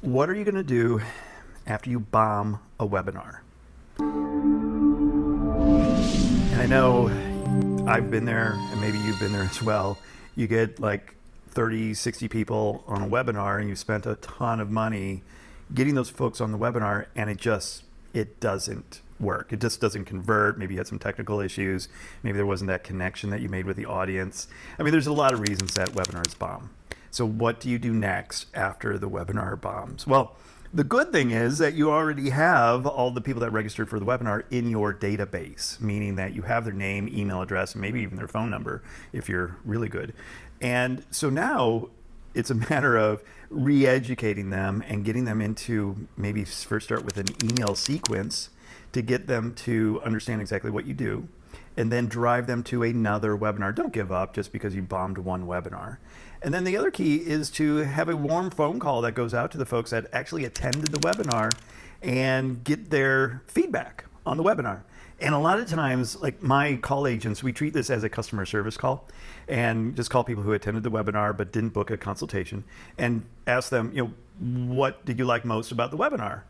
What are you going to do after you bomb a webinar? And I know I've been there, and maybe you've been there as well. You get like 30, 60 people on a webinar, and you spent a ton of money getting those folks on the webinar, and it doesn't work. It just doesn't convert. Maybe you had some technical issues. Maybe there wasn't that connection that you made with the audience. I mean, there's a lot of reasons that webinars bomb. So what do you do next after the webinar bombs? Well, the good thing is that you already have all the people that registered for the webinar in your database, meaning that you have their name, email address, and maybe even their phone number if you're really good. And so now it's a matter of re-educating them and getting them into, maybe first start with an email sequence to get them to understand exactly what you do, and then drive them to another webinar. Don't give up just because you bombed one webinar. And then the other key is to have a warm phone call that goes out to the folks that actually attended the webinar and get their feedback on the webinar. And a lot of times, like my call agents, we treat this as a customer service call and just call people who attended the webinar but didn't book a consultation and ask them, what did you like most about the webinar?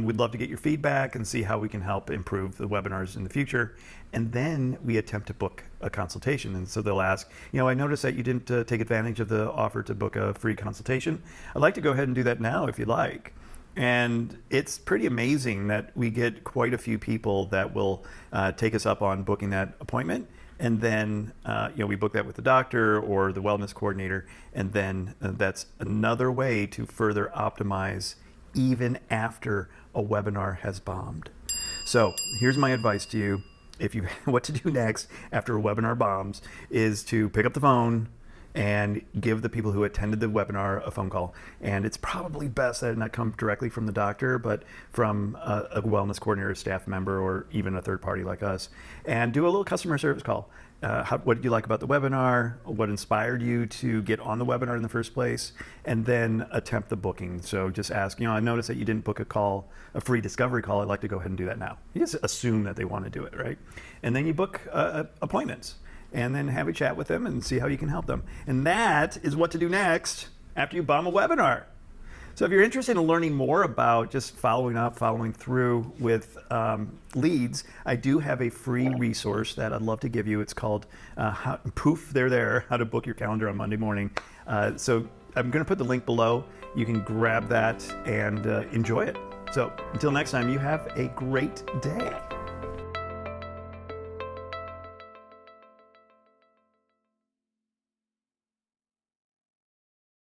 We'd love to get your feedback and see how we can help improve the webinars in the future. And then we attempt to book a consultation. And so they'll ask, I noticed that you didn't take advantage of the offer to book a free consultation. I'd like to go ahead and do that now if you'd like. And it's pretty amazing that we get quite a few people that will take us up on booking that appointment. And then we book that with the doctor or the wellness coordinator. And then that's another way to further optimize even after a webinar has bombed. So here's my advice to you. What to do next after a webinar bombs is to pick up the phone and give the people who attended the webinar a phone call. And it's probably best that it not come directly from the doctor, but from a wellness coordinator, staff member, or even a third party like us. And do a little customer service call. What did you like about the webinar? What inspired you to get on the webinar in the first place? And then attempt the booking. So just ask, I noticed that you didn't book a free discovery call. I'd like to go ahead and do that now. You just assume that they want to do it, right? And then you book appointments. And then have a chat with them and see how you can help them. And that is what to do next after you bomb a webinar. So if you're interested in learning more about just following through with leads, I do have a free resource that I'd love to give you. It's called Poof, They're There, How to Book Your Calendar on Monday Morning. So I'm going to put the link below. You can grab that and enjoy it. So until next time, you have a great day.